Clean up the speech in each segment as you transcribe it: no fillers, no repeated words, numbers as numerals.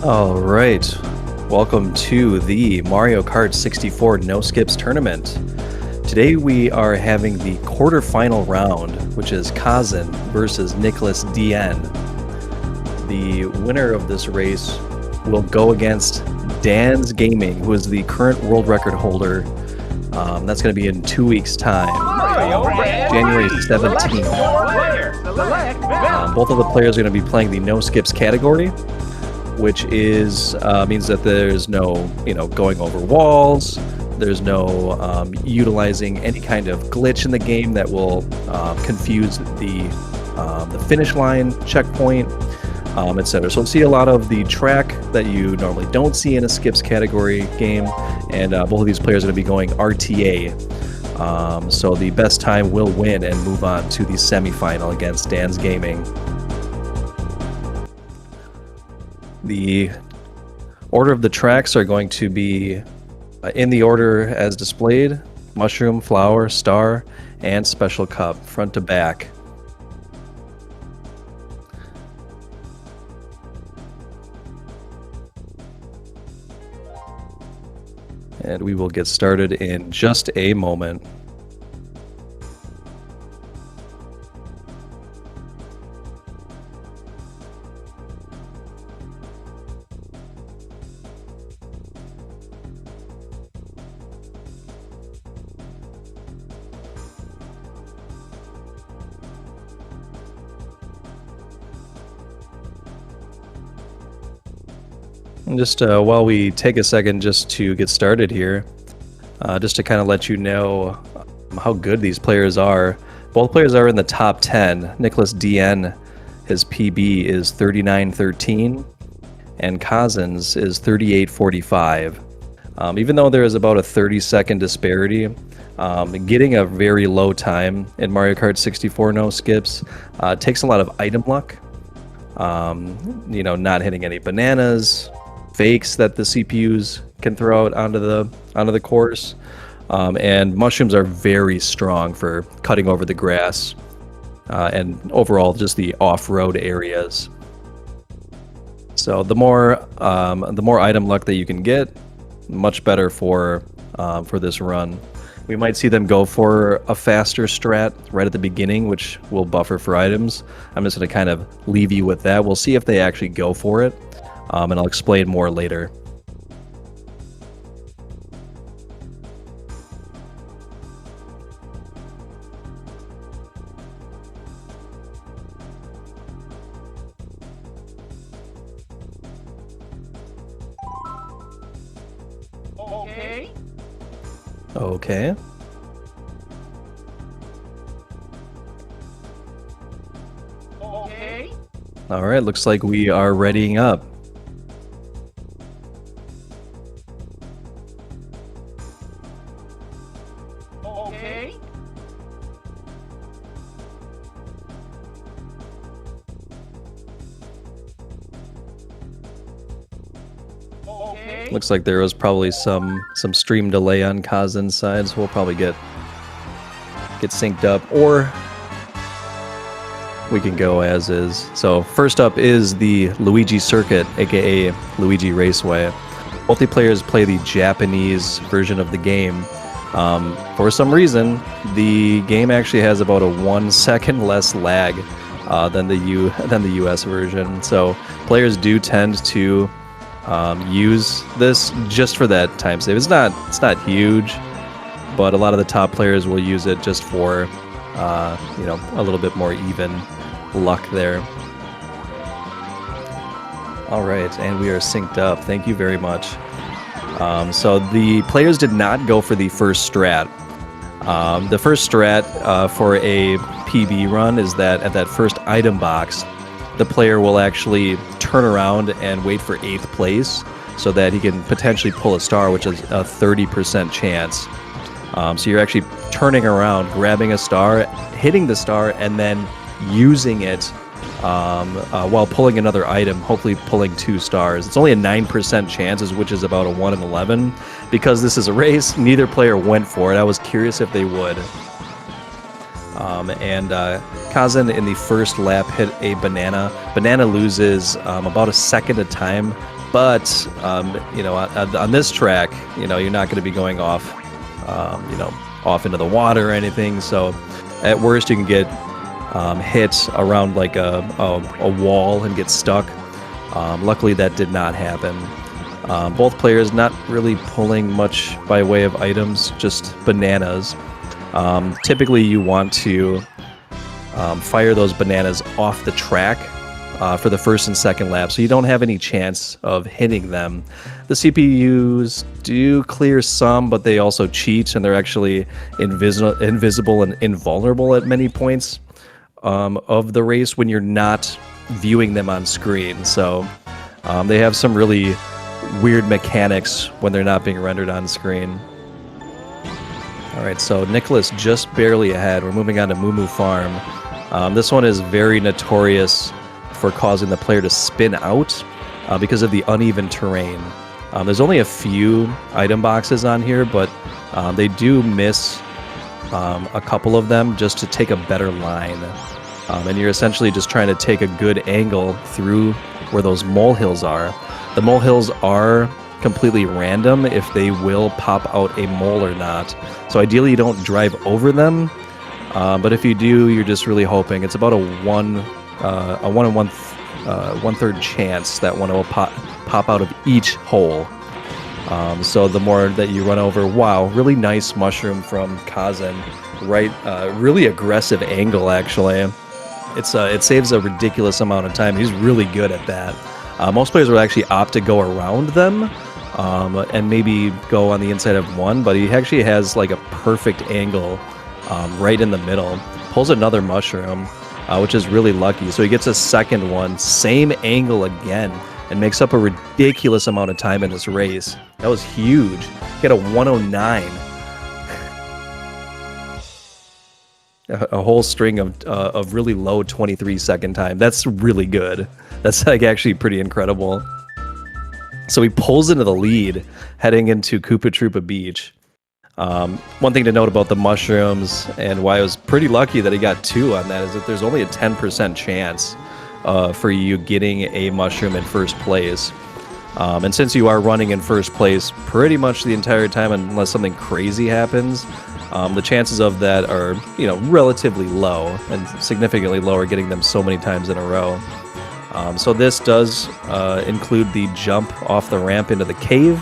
All right, welcome to the Mario Kart 64 No Skips tournament. Today we are having the quarterfinal round, which is Kazan versus NicolasDN. The winner of this race will go against Dan's Gaming, who is the current world record holder. That's going to be in 2 weeks' time, January 17th. Both of the players are going to be playing the No Skips category, which is means that there's no, going over walls. There's no utilizing any kind of glitch in the game that will confuse the finish line checkpoint, etc. So we'll see a lot of the track that you normally don't see in a skips category game, and both of these players are going to be going RTA. So the best time will win and move on to the semifinal against Dan's Gaming. The order of the tracks are going to be in the order as displayed: mushroom, flower, star, and special cup, front to back. And we will get started in just a moment. And just while we take a second just to get started here, just to kind of let you know how good these players are. Both players are in the top 10. NicolasDN, his PB is 39.13, and Kazan's is 38.45. Even though there is about a 30-second disparity, getting a very low time in Mario Kart 64 No Skips takes a lot of item luck. Not hitting any bananas, fakes that the CPUs can throw out onto the course, and mushrooms are very strong for cutting over the grass and overall just the off-road areas. So the more item luck that you can get, much better for this run. We might see them go for a faster strat right at the beginning, which will buffer for items. I'm just going to kind of leave you with that. We'll see if they actually go for it. And I'll explain more later. Okay. Okay. Okay. All right, looks like we are readying up. Okay. Okay. Looks like there was probably some stream delay on Kazan's side, so we'll probably get synced up, or we can go as is. So first up is the Luigi Circuit, aka Luigi Raceway. Both the players play the Japanese version of the game. For some reason, the game actually has about a 1 second less lag than the US version. So players do tend to use this just for that time save. It's not huge, but a lot of the top players will use it just for a little bit more even luck there. All right, and we are synced up. Thank you very much. So the players did not go for the first strat. The first strat for a PB run is that at that first item box, the player will actually turn around and wait for 8th place so that he can potentially pull a star, which is a 30% chance. So you're actually turning around, grabbing a star, hitting the star, and then using it while pulling another item, hopefully pulling 2 stars. It's only a 9% chance, which is about a 1 in 11. Because this is a race, neither player went for it. I was curious if they would. Kazan in the first lap hit a banana. Banana loses about a second of time But you know, on this track, you know, you're not going to be going off, you know, off into the water or anything. So at worst, you can get hit around like a wall and get stuck. Luckily, that did not happen. Both players not really pulling much by way of items, just bananas. Typically, you want to fire those bananas off the track for the first and second lap, so you don't have any chance of hitting them. The CPUs do clear some, but they also cheat, and they're actually invisible and invulnerable at many points of the race when you're not viewing them on screen. So they have some really weird mechanics when they're not being rendered on screen. Alright, so Nicholas just barely ahead. We're moving on to Moo Moo Farm. This one is very notorious for causing the player to spin out because of the uneven terrain. There's only a few item boxes on here, but they do miss a couple of them just to take a better line. And you're essentially just trying to take a good angle through where those molehills are. The molehills are completely random if they will pop out a mole or not. So ideally you don't drive over them, but if you do, you're just really hoping. It's about a 1 and 1/3 chance that one will pop out of each hole. So the more that you run over, wow, really nice mushroom from Kazan. Right, really aggressive angle actually. It saves a ridiculous amount of time. He's really good at that. Most players will actually opt to go around them and maybe go on the inside of one, but he actually has like a perfect angle right in the middle. Pulls another mushroom, which is really lucky. So he gets a second one, same angle again, and makes up a ridiculous amount of time in this race. That was huge. He got a 109. A whole string of really low 23-second time. That's really good. That's like actually pretty incredible. So he pulls into the lead, heading into Koopa Troopa Beach. One thing to note about the mushrooms and why I was pretty lucky that he got 2 on that is that there's only a 10% chance for you getting a mushroom in first place. And since you are running in first place pretty much the entire time unless something crazy happens, the chances of that are, you know, relatively low and significantly lower getting them so many times in a row. So this does include the jump off the ramp into the cave.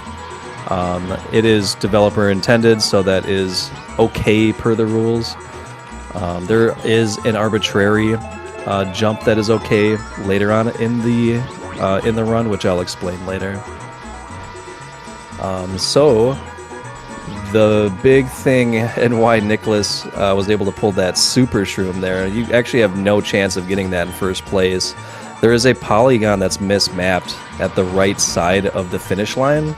It is developer intended, so that is okay per the rules. There is an arbitrary jump that is okay later on in the run, which I'll explain later. So the big thing and why Nicholas was able to pull that super shroom there, you actually have no chance of getting that in first place. There is a polygon that's mismapped at the right side of the finish line,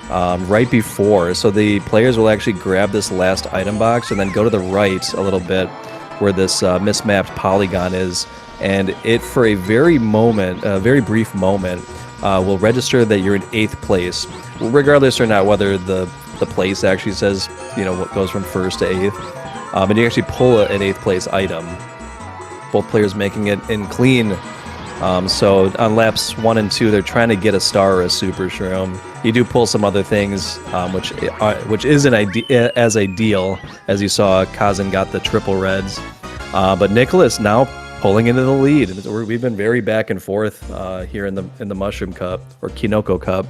right before. So the players will actually grab this last item box and then go to the right a little bit where this mismapped polygon is, and it for a very brief moment, will register that you're in 8th place, regardless or not whether the place actually says, you know, what goes from 1st to 8th. And you actually pull an 8th place item. Both players making it in clean. So on laps 1 and 2, they're trying to get a star or a super shroom. You do pull some other things, which isn't as ideal as you saw. Kazan got the triple reds, but Nicholas now pulling into the lead. We've been very back and forth here in the Mushroom Cup or Kinoko Cup.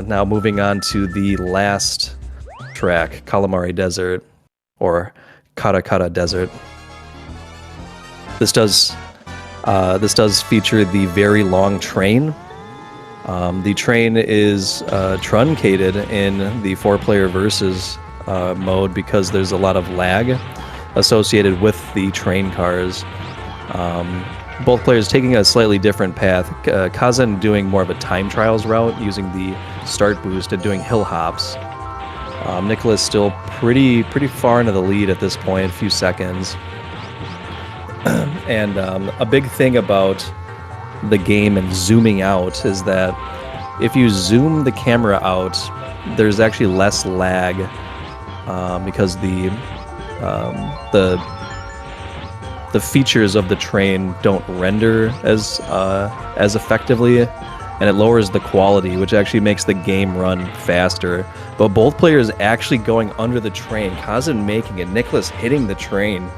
Now moving on to the last track, Calamari Desert or Karakara Desert. This does feature the very long train. The train is truncated in the 4-player versus mode because there's a lot of lag associated with the train cars. Both players taking a slightly different path. Kazan doing more of a time trials route using the start boost and doing hill hops. Nicholas still pretty far into the lead at this point, a few seconds. And a big thing about the game and zooming out is that if you zoom the camera out, there's actually less lag the features of the train don't render as effectively, and it lowers the quality, which actually makes the game run faster. But both players actually going under the train, Kazan making it, Nicolas hitting the train,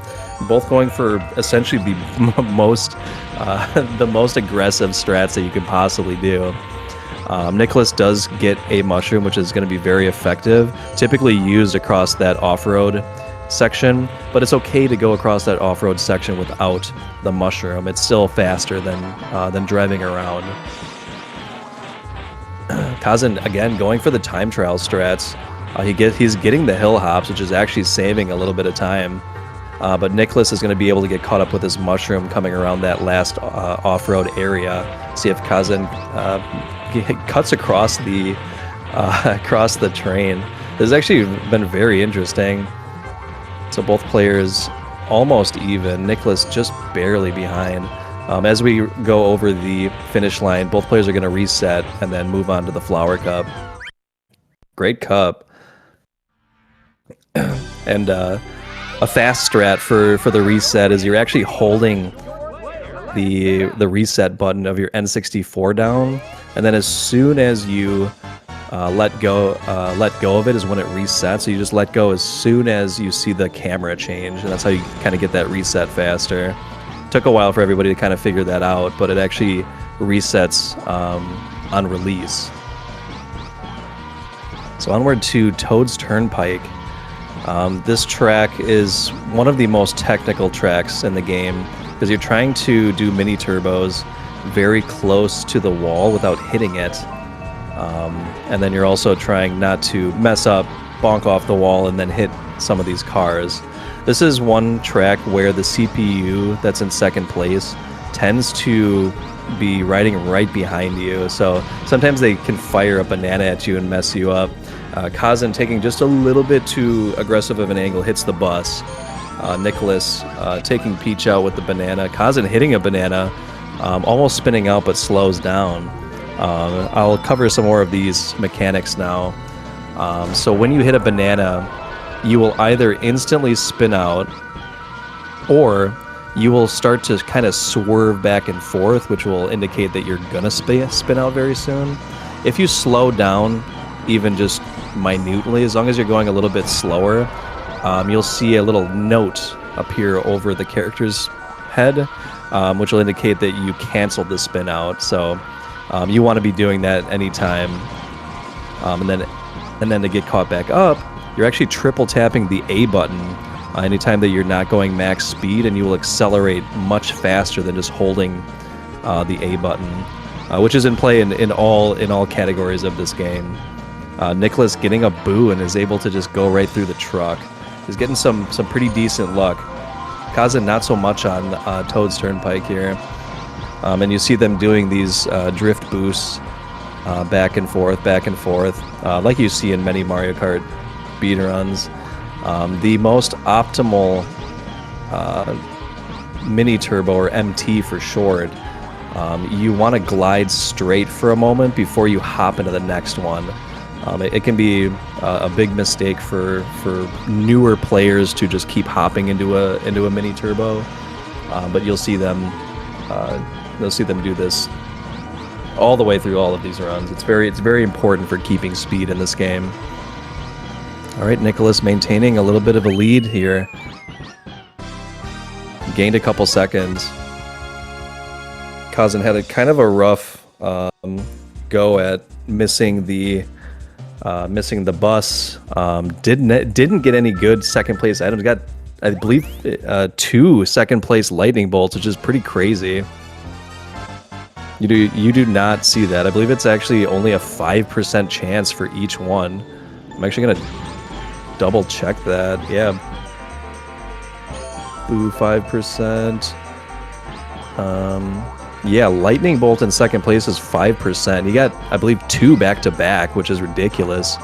both going for essentially the most aggressive strats that you could possibly do. Nicolas does get a mushroom, which is going to be very effective, typically used across that off-road section, but it's okay to go across that off-road section without the mushroom. It's still faster than driving around. Kazan, again, going for the time trial strats. He's getting the hill hops, which is actually saving a little bit of time. But Nicolas is going to be able to get caught up with his mushroom coming around that last off-road area. See if Kazan cuts across the train. This has actually been very interesting. So both players almost even. Nicolas just barely behind. As we go over the finish line, both players are going to reset and then move on to the flower cup. Great cup. And a fast strat for the reset is you're actually holding the reset button of your N64 down, and then as soon as you let go of it is when it resets. So you just let go as soon as you see the camera change, and that's how you kind of get that reset faster. Took a while for everybody to kind of figure that out, but it actually resets on release. So onward to Toad's Turnpike. This track is one of the most technical tracks in the game because you're trying to do mini turbos very close to the wall without hitting it. And then you're also trying not to mess up, bonk off the wall, and then hit some of these cars. This is one track where the CPU that's in second place tends to be riding right behind you. So sometimes they can fire a banana at you and mess you up. Kazan taking just a little bit too aggressive of an angle hits the bus. Nicolas taking Peach out with the banana. Kazan hitting a banana, almost spinning out but slows down. I'll cover some more of these mechanics now. So when you hit a banana, you will either instantly spin out or you will start to kind of swerve back and forth, which will indicate that you're gonna spin out very soon. If you slow down even just minutely, as long as you're going a little bit slower, you'll see a little note appear over the character's head, which will indicate that you canceled the spin out. So you want to be doing that anytime, and then to get caught back up, you're actually triple tapping the A button anytime that you're not going max speed, and you will accelerate much faster than just holding the A button, which is in play in all categories of this game. Nicolas getting a boo and is able to just go right through the truck. He's getting some pretty decent luck. Kazan not so much on Toad's Turnpike here. And you see them doing these drift boosts back and forth, like you see in many Mario Kart speedruns. The most optimal mini turbo, or MT for short, you want to glide straight for a moment before you hop into the next one. It can be a big mistake for newer players to just keep hopping into a mini turbo, but you'll see them do this all the way through all of these runs. It's very important for keeping speed in this game. All right, Nicolas maintaining a little bit of a lead here. Gained a couple seconds. Kazan had a kind of a rough go at missing the bus. Didn't get any good second place items. Got, I believe, 2 second place lightning bolts, which is pretty crazy. You do not see that. I believe it's actually only a 5% chance for each one. I'm actually gonna double check that. Yeah. Boo, 5%. Yeah, lightning bolt in second place is 5%. You got, I believe, 2 back-to-back, which is ridiculous.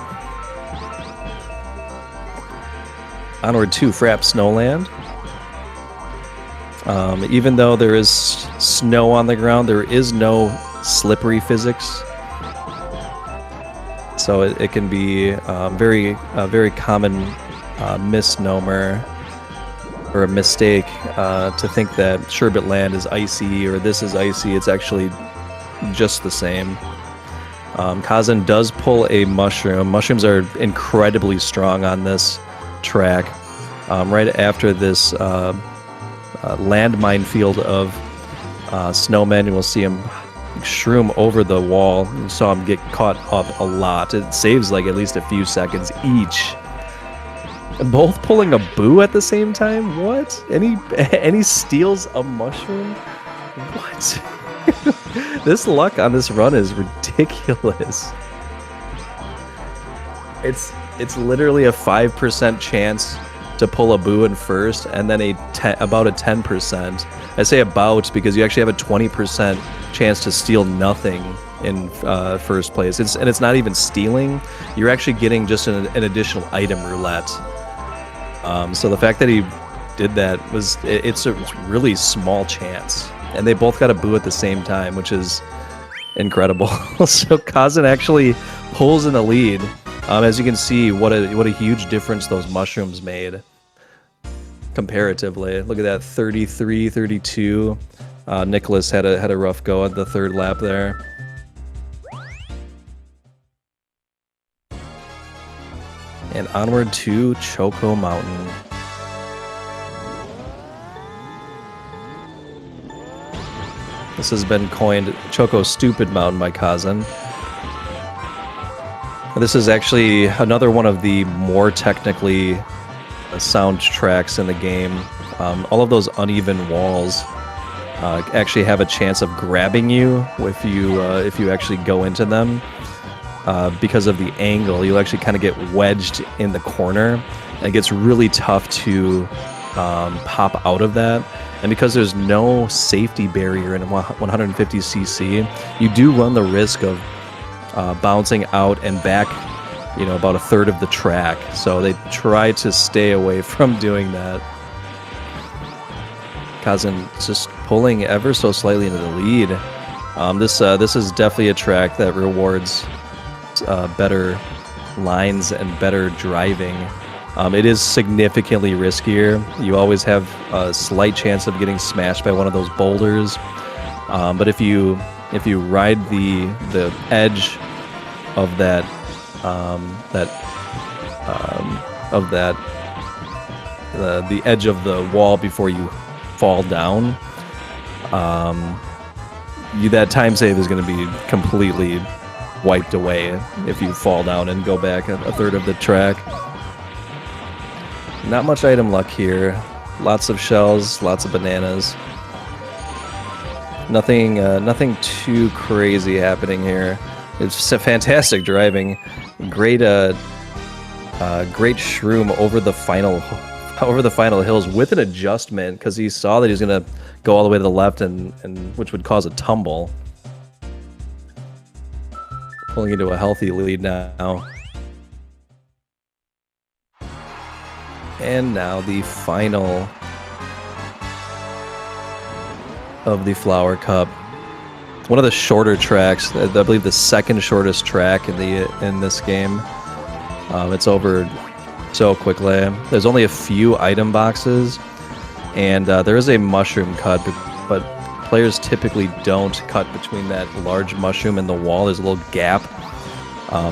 Onward to Frap Snowland. Even though there is snow on the ground, there is no slippery physics. So it can be a very common misnomer. or a mistake to think that Sherbet Land is icy or this is icy. It's actually just the same. Kazan does pull a mushroom. Mushrooms are incredibly strong on this track. Right after this land minefield of snowmen, you will see him shroom over the wall. You saw him get caught up a lot. It saves like at least a few seconds each. Both pulling a boo at the same time? What? Any steals a mushroom? What? This luck on this run is ridiculous. It's literally a 5% chance to pull a boo in first, and then about a 10%. I say about because you actually have a 20% chance to steal nothing in first place. It's not even stealing. You're actually getting just an additional item roulette. So the fact that he did that it's a really small chance. And they both got a boo at the same time, which is incredible. So Kazan actually pulls in the lead. As you can see, what a huge difference those mushrooms made comparatively. Look at that, 33, 32. Nicolas had a rough go at the third lap there. And onward to Choco Mountain. This has been coined Choco Stupid Mountain by Kazan. This is actually another one of the more technically sound tracks in the game. All of those uneven walls actually have a chance of grabbing you if you actually go into them. Because of the angle, you'll actually kind of get wedged in the corner, and it gets really tough to pop out of that. And because there's no safety barrier in 150cc, you do run the risk of bouncing out and back, about a third of the track. So they try to stay away from doing that. Kazan just pulling ever so slightly into the lead. This is definitely a track that rewards better lines and better driving. It is significantly riskier. You always have a slight chance of getting smashed by one of those boulders. But if you ride the edge of the edge of the wall before you fall down, that time save is going to be completely wiped away if you fall down and go back a third of the track. Not much item luck here. Lots of shells, lots of bananas. Nothing too crazy happening here. It's fantastic driving. Great shroom over the final hills with an adjustment, because he saw that he was gonna go all the way to the left and which would cause a tumble. Pulling into a healthy lead now. And now the final of the Flower Cup. One of the shorter tracks, I believe the second shortest track in this game. It's over so quickly. There's only a few item boxes, and there is a mushroom cut, but players typically don't cut between that large mushroom and the wall. There's a little gap.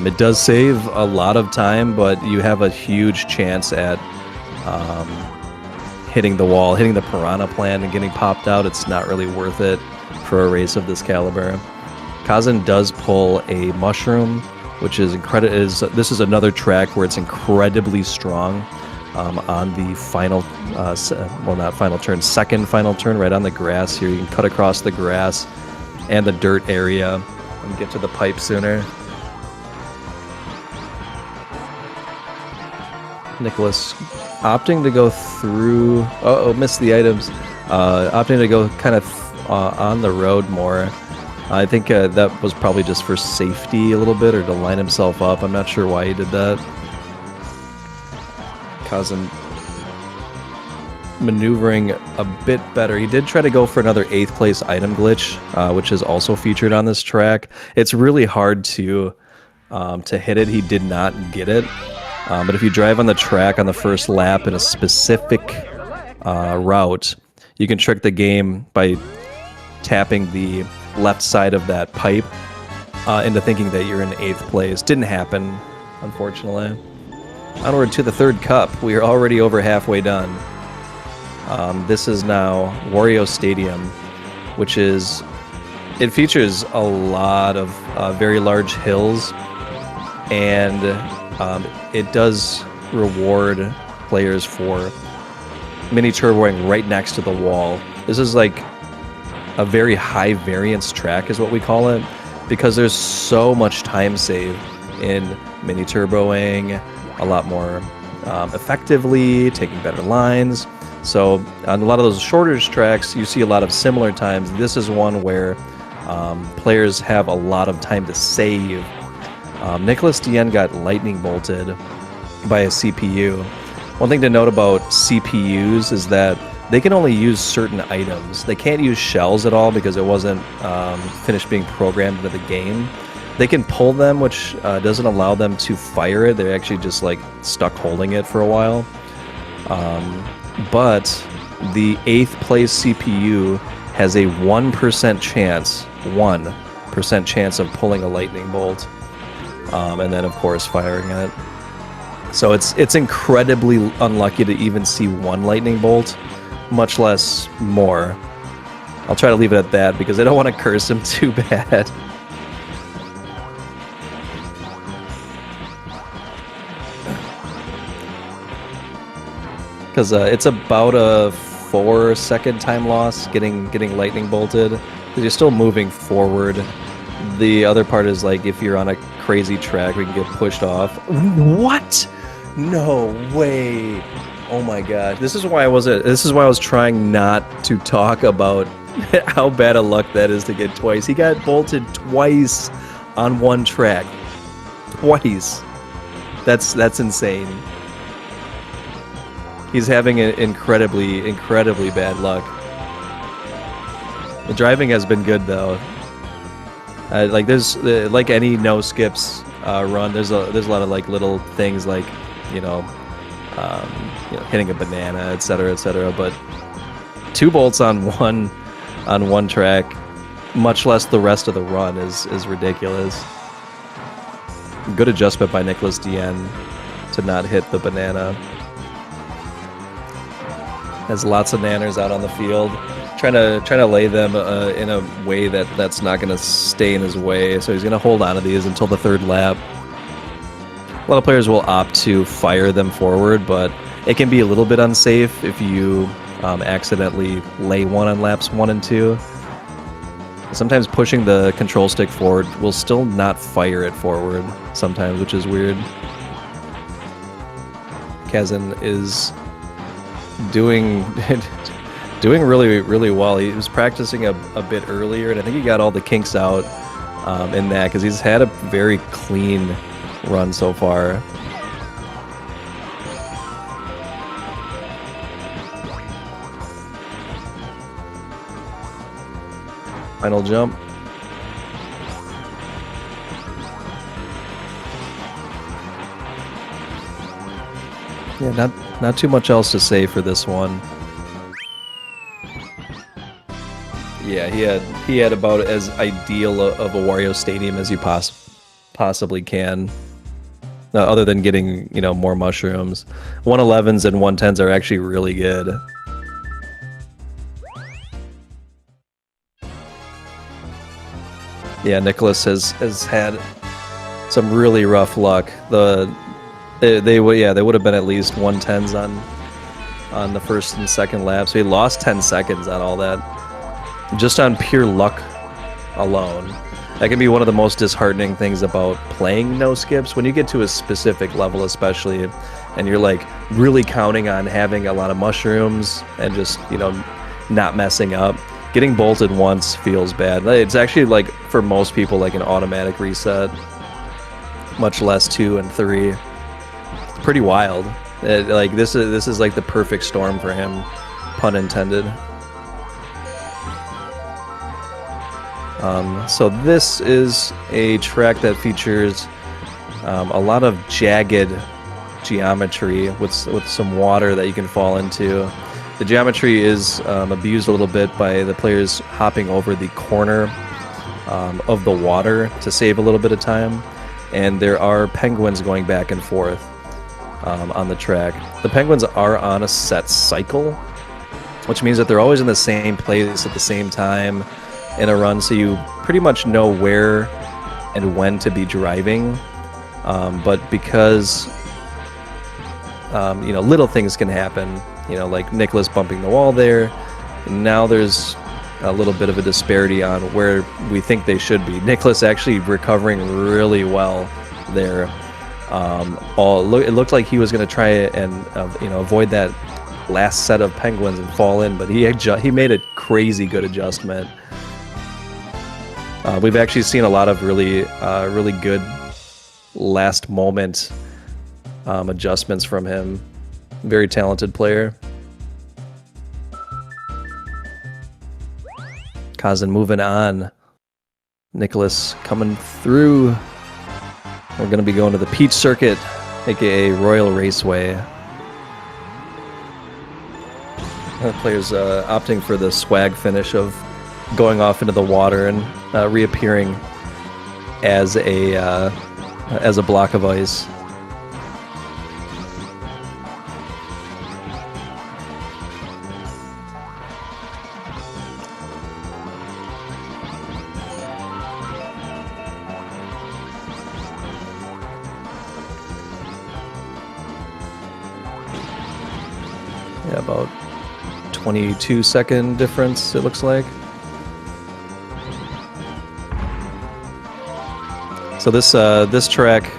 It does save a lot of time, but you have a huge chance at hitting the wall, hitting the piranha plant and getting popped out. It's not really worth it for a race of this caliber. Kazan does pull a mushroom, which is incredible. This is another track where it's incredibly strong on the final, not final turn, second final turn, right on the grass here. You can cut across the grass and the dirt area and get to the pipe sooner. Nicolas opting to go through, missed the items, opting to go kind of on the road more. I think that was probably just for safety a little bit, or to line himself up. I'm not sure why he did that. Kazan maneuvering a bit better. He did try to go for another 8th place item glitch, which is also featured on this track. It's really hard to hit it. He did not get it. But if you drive on the track on the first lap in a specific route, you can trick the game by tapping the left side of that pipe into thinking that you're in 8th place. Didn't happen, unfortunately. Onward to the 3rd cup. We are already over halfway done. This is now Wario Stadium, which is... It features a lot of very large hills, and it does reward players for mini turboing right next to the wall. This is like a very high variance track is what we call it, because there's so much time saved in mini turboing a lot more effectively, taking better lines. So on a lot of those shorter tracks, you see a lot of similar times. This is one where players have a lot of time to save. NicolasDN got lightning bolted by a CPU. One thing to note about CPUs is that they can only use certain items. They can't use shells at all because it wasn't finished being programmed into the game. They can pull them, which doesn't allow them to fire it. They're actually just like stuck holding it for a while. But the 8th place CPU has a 1% chance, 1% chance of pulling a lightning bolt, and then of course firing it. So it's incredibly unlucky to even see one lightning bolt, much less more. I'll try to leave it at that because I don't want to curse him too bad. Because it's about a 4-second time loss getting lightning bolted. You're still moving forward. The other part is like if you're on a crazy track, we can get pushed off. What? No way! Oh my god! This is why I was trying not to talk about how bad of luck that is to get twice. He got bolted twice on one track. Twice. That's insane. He's having an incredibly bad luck. The driving has been good though. Like there's like any no skips run. There's a lot of like little things like hitting a banana, etc., etc. But 2 bolts on one track, much less the rest of the run, is ridiculous. Good adjustment by NicolasDN to not hit the banana. Has lots of nanners out on the field, trying to lay them in a way that's not going to stay in his way. So he's going to hold on to these until the 3rd lap. A lot of players will opt to fire them forward, but it can be a little bit unsafe if you accidentally lay one on laps 1 and 2. Sometimes pushing the control stick forward will still not fire it forward sometimes, which is weird. Kazan is doing really well. He was practicing a bit earlier, and I think he got all the kinks out in that because he's had a very clean run so far. Final jump. Yeah, not too much else to say for this one. Yeah, he had about as ideal of a Wario Stadium as you possibly can. Other than getting, more mushrooms. 111s and 110s are actually really good. Yeah, Nicolas has had some really rough luck. They would have been at least 110s on the 1st and 2nd lap. So he lost 10 seconds on all that, just on pure luck alone. That can be one of the most disheartening things about playing no skips. When you get to a specific level, especially, and you're like really counting on having a lot of mushrooms and just not messing up. Getting bolted once feels bad. It's actually like for most people like an automatic reset, much less 2 and 3. It's pretty wild. Like this is like the perfect storm for him, pun intended. So this is a track that features a lot of jagged geometry with some water that you can fall into. The geometry is abused a little bit by the players hopping over the corner of the water to save a little bit of time, and there are penguins going back and forth on the track. The penguins are on a set cycle, which means that they're always in the same place at the same time in a run, so you pretty much know where and when to be driving. But because you know, little things can happen, you know, like Nicolas bumping the wall there, and now there's a little bit of a disparity on where we think they should be. Nicolas actually recovering really well there. It looked like he was going to try and you know, avoid that last set of penguins and fall in, but he made a crazy good adjustment. We've actually seen a lot of really good last moment adjustments from him. Very talented player. Kazan moving on. Nicolas coming through. We're going to be going to the Peach Circuit, aka Royal Raceway. The players opting for the swag finish of going off into the water and reappearing as a block of ice. Yeah, about 22-second difference, it looks like. So this track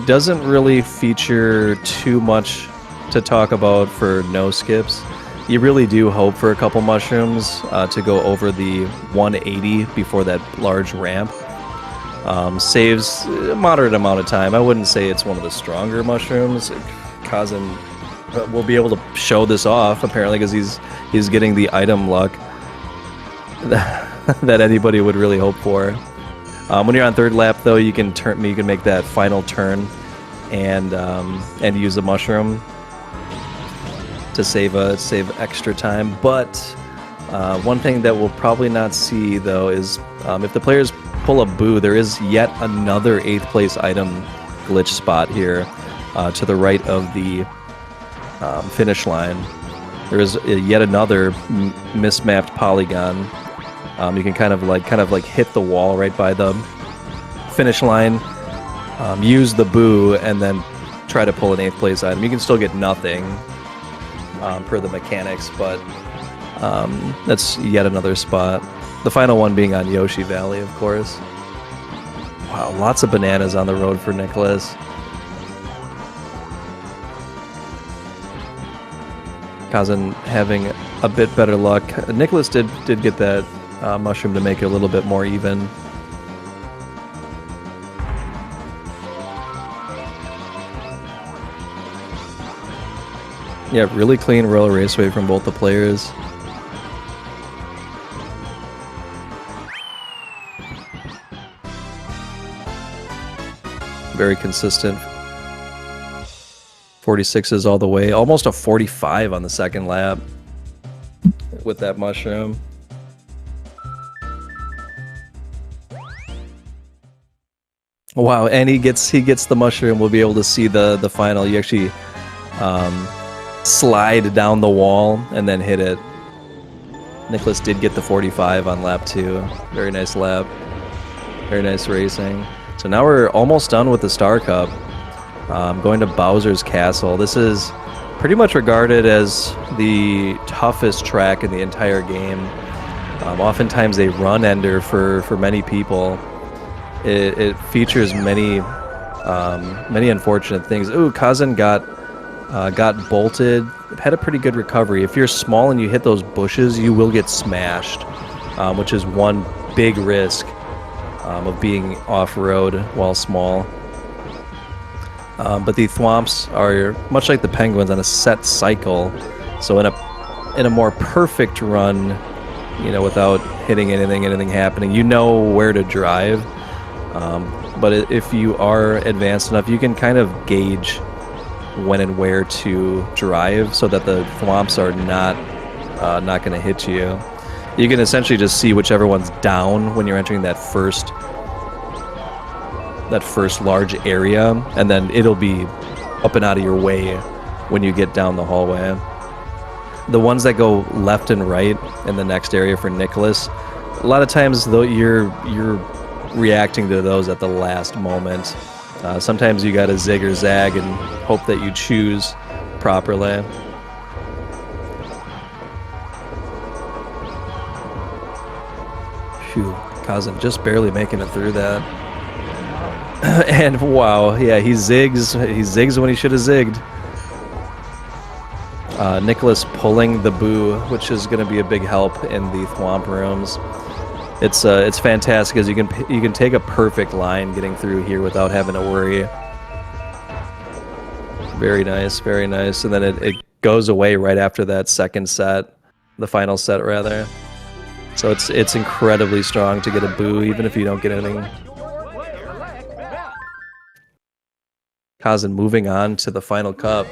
doesn't really feature too much to talk about for no skips. You really do hope for a couple mushrooms to go over the 180 before that large ramp. Saves a moderate amount of time. I wouldn't say it's one of the stronger mushrooms. Kazan will be able to show this off apparently because he's getting the item luck that anybody would really hope for. When you're on third lap, though, you can make that final turn and use the mushroom to save extra time. But one thing that we'll probably not see, though, is if the players pull a boo, there is yet another 8th place item glitch spot here to the right of the finish line. There is yet another mismapped polygon. You can kind of like hit the wall right by the finish line, use the boo, and then try to pull an 8th place item. You can still get nothing per the mechanics, but that's yet another spot. The final one being on Yoshi Valley, of course. Wow, lots of bananas on the road for Nicolas. Kazan having a bit better luck. Nicolas did get that mushroom to make it a little bit more even. Yeah, really clean Royal Raceway from both the players. Very consistent. 46s all the way. Almost a 45 on the second lap with that mushroom. Wow, and he gets the mushroom. We'll be able to see the final. You actually slide down the wall and then hit it. Nicolas did get the 45 on lap 2. Very nice lap. Very nice racing. So now we're almost done with the Star Cup. Going to Bowser's Castle. This is pretty much regarded as the toughest track in the entire game. Oftentimes a run ender for many people. It features many unfortunate things. Ooh, Kazan got bolted. Had a pretty good recovery. If you're small and you hit those bushes, you will get smashed, which is one big risk of being off-road while small. But the thwomps are much like the penguins on a set cycle. So in a more perfect run, you know, without hitting anything happening, you know where to drive. But if you are advanced enough, you can kind of gauge when and where to drive so that the thwomps are not going to hit you. You can essentially just see whichever one's down when you're entering that first large area, and then it'll be up and out of your way when you get down the hallway. The ones that go left and right in the next area for Nicholas, a lot of times though you're reacting to those at the last moment. Sometimes you gotta zig or zag and hope that you choose properly. Phew, Kazan just barely making it through that. And wow, yeah, he zigs when he should have zigged. Nicholas pulling the boo, which is going to be a big help in the thwomp rooms. It's fantastic because you can take a perfect line getting through here without having to worry. Very nice, very nice. And then it goes away right after that second set, the final set rather. So it's incredibly strong to get a boo even if you don't get anything. Kazan moving on to the final cup.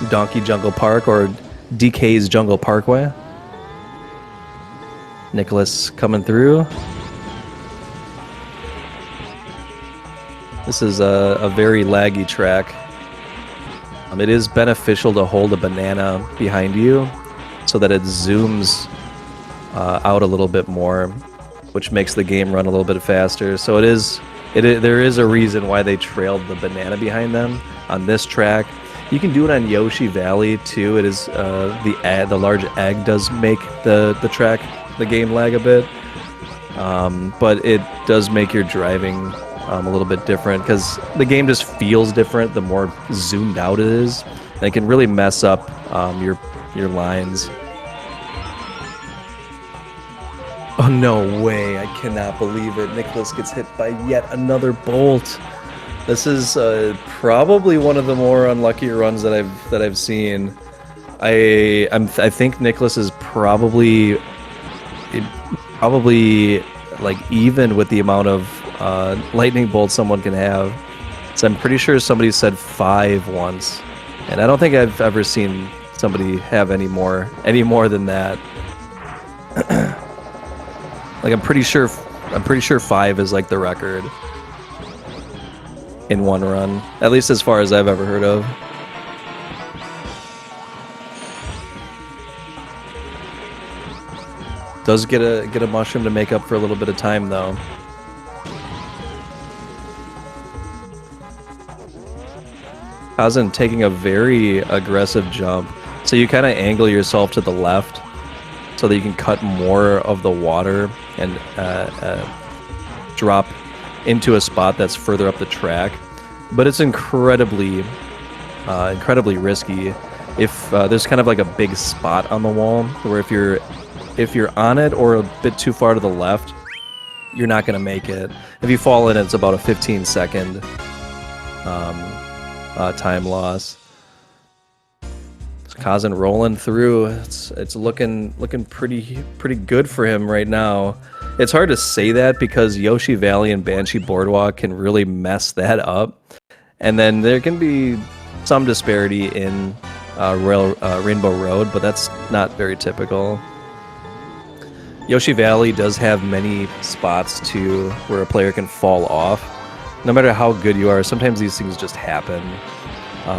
Donkey Jungle Park, or DK's Jungle Parkway. Nicholas coming through. This is a very laggy track. It is beneficial to hold a banana behind you so that it zooms out a little bit more, which makes the game run a little bit faster. So there is a reason why they trailed the banana behind them on this track. You can do it on Yoshi Valley too. It is the large egg does make the game lag a bit, but it does make your driving a little bit different because the game just feels different the more zoomed out it is, and it can really mess up your lines. Oh no way! I cannot believe it. Nicholas gets hit by yet another bolt. This is probably one of the more unlucky runs that I've seen. I think Nicholas is probably like even with the amount of lightning bolts someone can have. So I'm pretty sure somebody said 5 once, and I don't think I've ever seen somebody have any more than that. Like I'm pretty sure 5 is like the record in one run, at least as far as I've ever heard of. Does get a mushroom to make up for a little bit of time though. Kazan taking a very aggressive jump, so you kind of angle yourself to the left so that you can cut more of the water and drop into a spot that's further up the track, but it's incredibly risky. If there's kind of like a big spot on the wall where if you're on it or a bit too far to the left, you're not going to make it. If you fall in, it's about a 15-second time loss. Kazan rolling through. It's looking pretty good for him right now. It's hard to say that because Yoshi Valley and Banshee Boardwalk can really mess that up, and then there can be some disparity in Rainbow Road, but that's not very typical. Yoshi Valley does have many spots too where a player can fall off. No matter how good you are, sometimes these things just happen.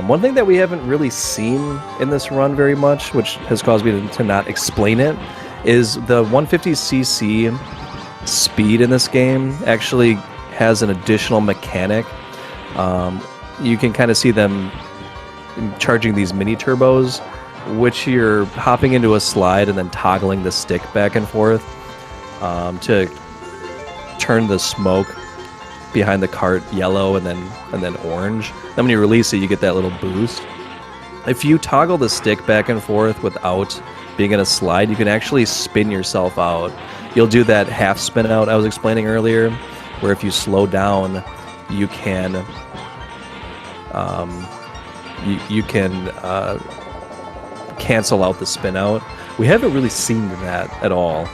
One thing that we haven't really seen in this run very much, which has caused me to not explain it, is the 150cc speed in this game actually has an additional mechanic. You can kind of see them charging these mini turbos, which you're hopping into a slide and then toggling the stick back and forth to turn the smoke behind the cart yellow and then orange. Then when you release it, you get that little boost. If you toggle the stick back and forth without being in a slide, you can actually spin yourself out. You'll do that half spin out I was explaining earlier, where if you slow down, you can cancel out the spin out. We haven't really seen that at all.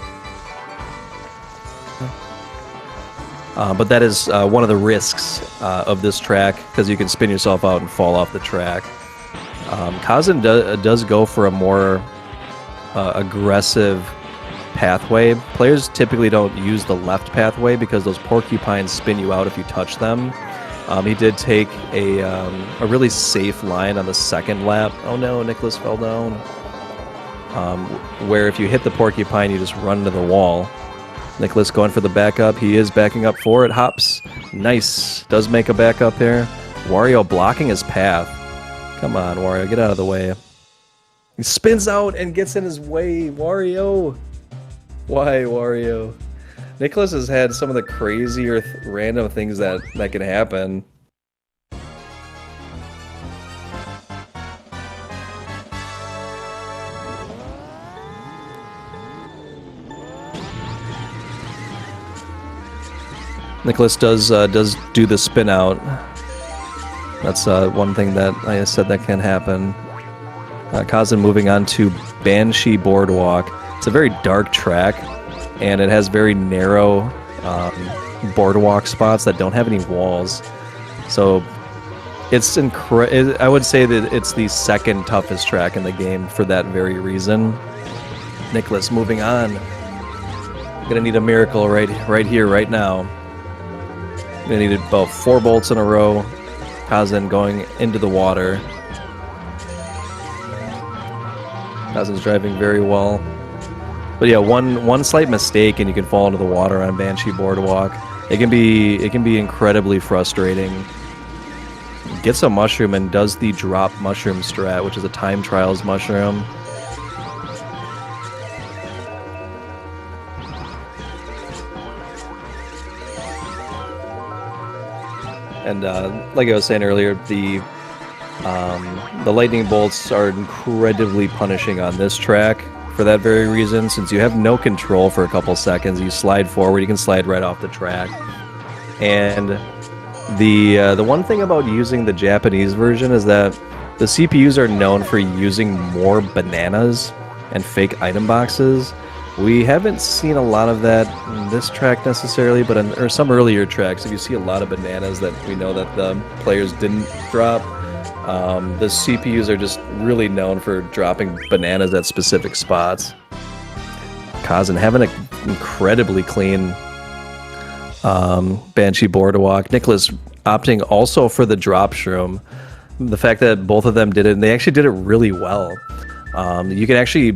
But that is one of the risks of this track, because you can spin yourself out and fall off the track. Kazan does go for a more aggressive pathway. Players typically don't use the left pathway because those porcupines spin you out if you touch them. He did take a really safe line on the second lap. Oh no, Nicolas fell down. Where if you hit the porcupine, you just run into the wall. Nicolas going for the backup. He is backing up for it. Hops. Nice. Does make a backup here. Wario blocking his path. Come on, Wario. Get out of the way. He spins out and gets in his way. Wario. Why, Wario? Nicolas has had some of the crazier random things that can happen. Nicolas does do the spin out. That's one thing that I said that can happen. Kazan moving on to Banshee Boardwalk. It's a very dark track, and it has very narrow boardwalk spots that don't have any walls. So it's I would say that it's the second toughest track in the game for that very reason. Nicolas moving on. Gonna need a miracle right here, right now. Gonna need about 4 bolts in a row. Kazan going into the water. Kazan's driving very well. But yeah, one slight mistake and you can fall into the water on Banshee Boardwalk. It can be incredibly frustrating. Gets a mushroom and does the drop mushroom strat, which is a time trials mushroom. And like I was saying earlier, the lightning bolts are incredibly punishing on this track for that very reason. Since you have no control for a couple seconds, you slide forward, you can slide right off the track. And the one thing about using the Japanese version is that the CPUs are known for using more bananas and fake item boxes. We haven't seen a lot of that in this track necessarily, but or some earlier tracks, if you see a lot of bananas that we know that the players didn't drop. The CPUs are just really known for dropping bananas at specific spots. Kazan having an incredibly clean Banshee Boardwalk. Nicolas opting also for the drop shroom. The fact that both of them did it, and they actually did it really well. You can actually,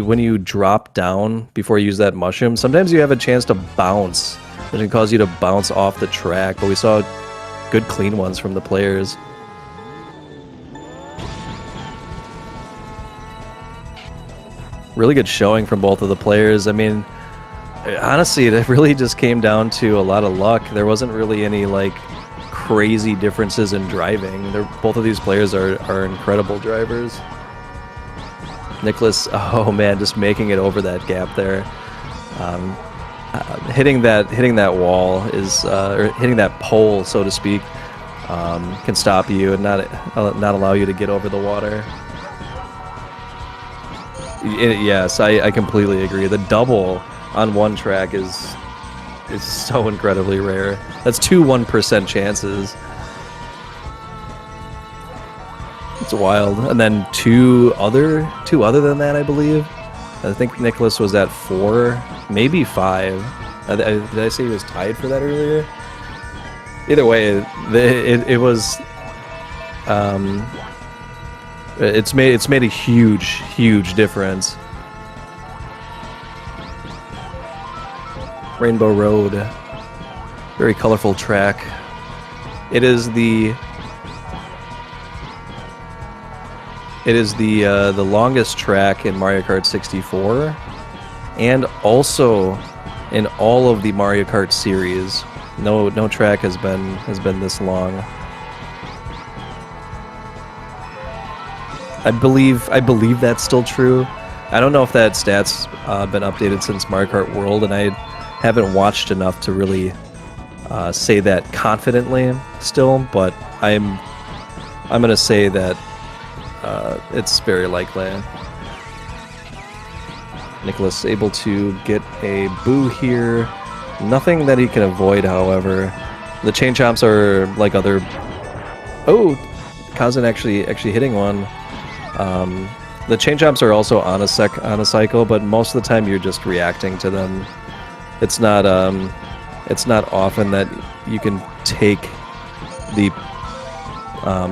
when you drop down before you use that mushroom, sometimes you have a chance to bounce. It can cause you to bounce off the track, but we saw good clean ones from the players. Really good showing from both of the players. I mean, honestly, it really just came down to a lot of luck. There wasn't really any like crazy differences in driving. Both of these players are incredible drivers. Nicolas, oh man, just making it over that gap there. Hitting that wall is, or hitting that pole, so to speak, can stop you and not allow you to get over the water. Yes, I completely agree. The double on one track is so incredibly rare. That's 2 1% chances. It's wild. And then two other than that, I believe. I think Nicolas was at 4, maybe 5. Did I say he was tied for that earlier? Either way, it was. It's made a huge difference. Rainbow Road, very colorful track. It is the longest track in Mario Kart 64, and also in all of the Mario Kart series. No track has been this long. I believe that's still true. I don't know if that stat's been updated since Mario Kart World, and I haven't watched enough to really say that confidently still. But I'm gonna say that it's very likely. Nicolas able to get a boo here. Nothing that he can avoid, however. The chain chomps are like other... Oh! Kazan actually hitting one. The chain chomps are also on a cycle, but most of the time you're just reacting to them. It's not often that you can take the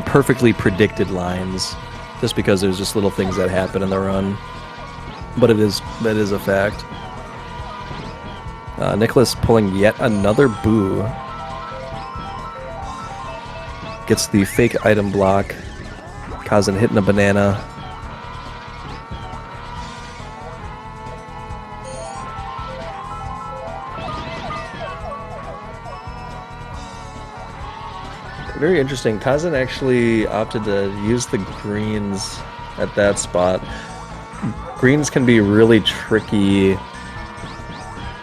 perfectly predicted lines just because there's just little things that happen in the run. But that is a fact. Nicolas pulling yet another boo. Gets the fake item block. Kazan hitting a banana. Very interesting. Kazan actually opted to use the greens at that spot. Greens can be really tricky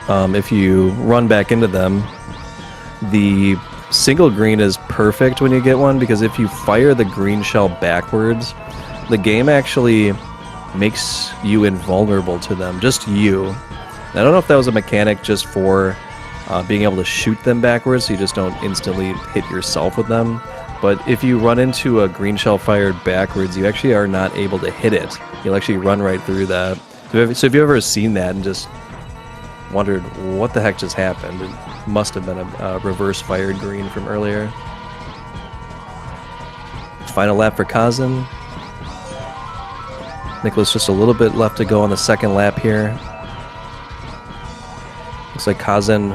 if you run back into them. The single green is perfect when you get one, because if you fire the green shell backwards, the game actually makes you invulnerable to them. Just you. I don't know if that was a mechanic just for being able to shoot them backwards so you just don't instantly hit yourself with them. But if you run into a green shell fired backwards, you actually are not able to hit it. You'll actually run right through that. So if you've ever seen that and just wondered what the heck just happened, it must have been a reverse fired green from earlier. Final lap for Kazan. Nicolas just a little bit left to go on the second lap here. Looks like Kazan,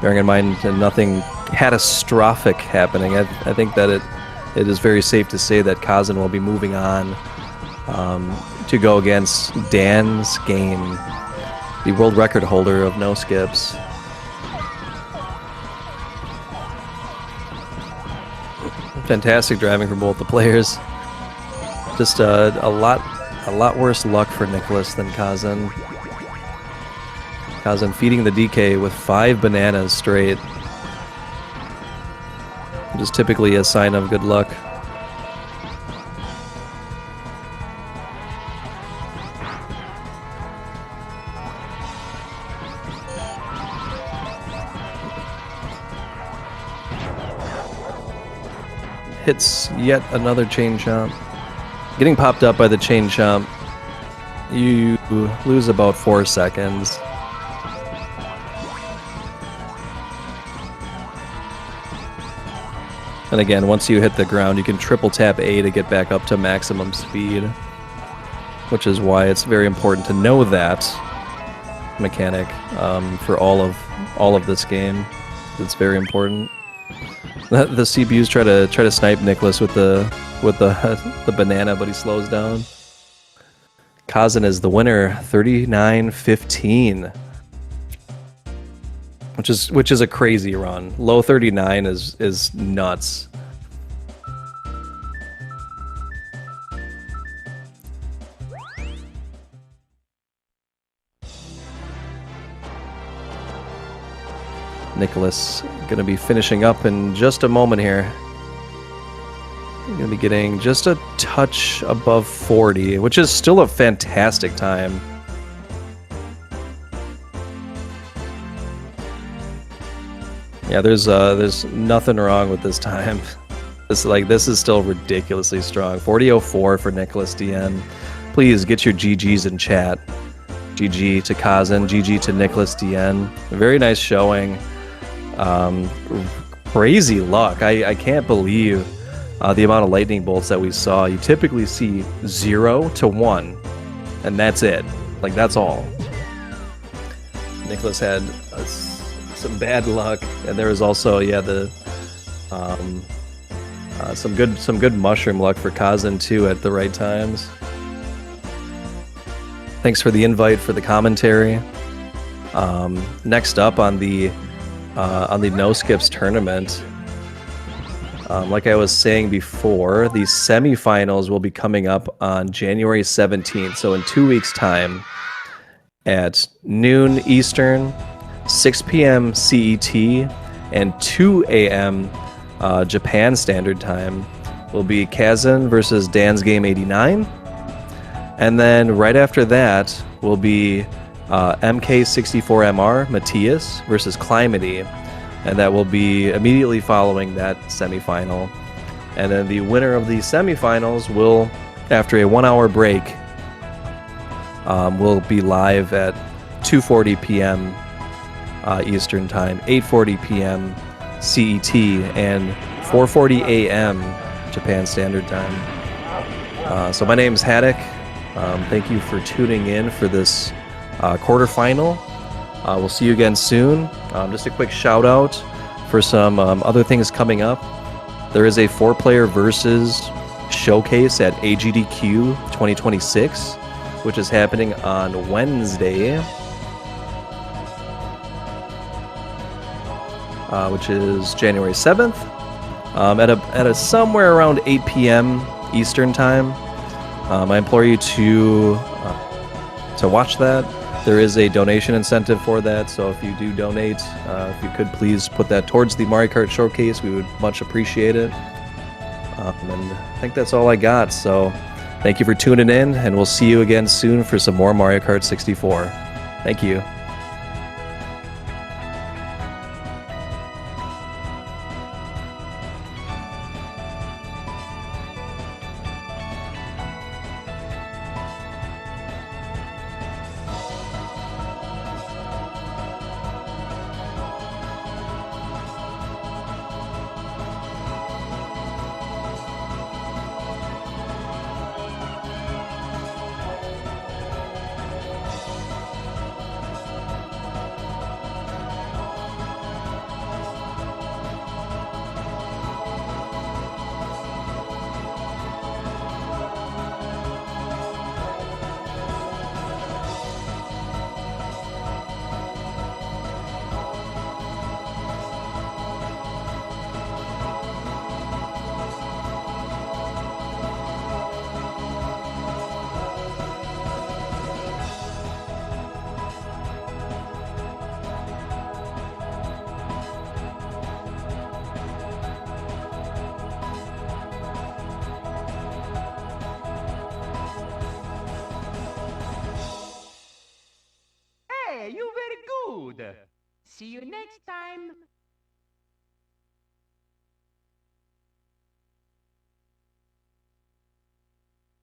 bearing in mind that nothing catastrophic happening, I think that it is very safe to say that Kazan will be moving on to go against Dan's game, the world record holder of no skips. Fantastic driving from both the players. Just a lot worse luck for Nicolas than Kazan. Kazan feeding the DK with 5 bananas straight. Which is typically a sign of good luck. Hits yet another chain chomp. Getting popped up by the chain chomp, you lose about 4 seconds. And again, once you hit the ground, you can triple tap A to get back up to maximum speed, which is why it's very important to know that mechanic for all of this game. It's very important. The CPUs try to snipe Nicolas with the banana, but he slows down. Kazan is the winner, 39-15. Which is a crazy run. Low 39 is nuts. Nicolas gonna be finishing up in just a moment here. Gonna be getting just a touch above 40, which is still a fantastic time. Yeah, there's nothing wrong with this time. This is still ridiculously strong. 40.04 for NicolasDN. Please get your GGs in chat. GG to Kazan, GG to NicolasDN. Very nice showing. Crazy luck. I can't believe the amount of lightning bolts that we saw. You typically see 0 to 1, and that's it. Like, that's all. Nicolas had some bad luck, and there was also some good mushroom luck for Kazan too at the right times. Thanks for the invite, for the commentary. Next up on the no skips tournament, like I was saying before, the semifinals will be coming up on January 17th, so in 2 weeks' time at noon Eastern, 6 p.m. CET, and 2 a.m. Japan Standard Time will be Kazan versus Dan's Game 89. And then right after that will be MK64MR Matthias versus Climate, and that will be immediately following that semifinal. And then the winner of the semifinals will, after a 1-hour break, will be live at 2:40 p.m. Eastern Time, 8:40 p.m. CET, and 4:40 a.m. Japan Standard Time. So my name's Haddock. Thank you for tuning in for this quarterfinal. We'll see you again soon. Just a quick shout out for some other things coming up. There is a 4-player versus showcase at AGDQ 2026, which is happening on Wednesday, which is January 7th, at a somewhere around 8 p.m. Eastern Time. I implore you to watch that. There is a donation incentive for that, so if you do donate, if you could please put that towards the Mario Kart Showcase, we would much appreciate it. And I think that's all I got, so thank you for tuning in, and we'll see you again soon for some more Mario Kart 64. Thank you. Hey, you very good. See you next time.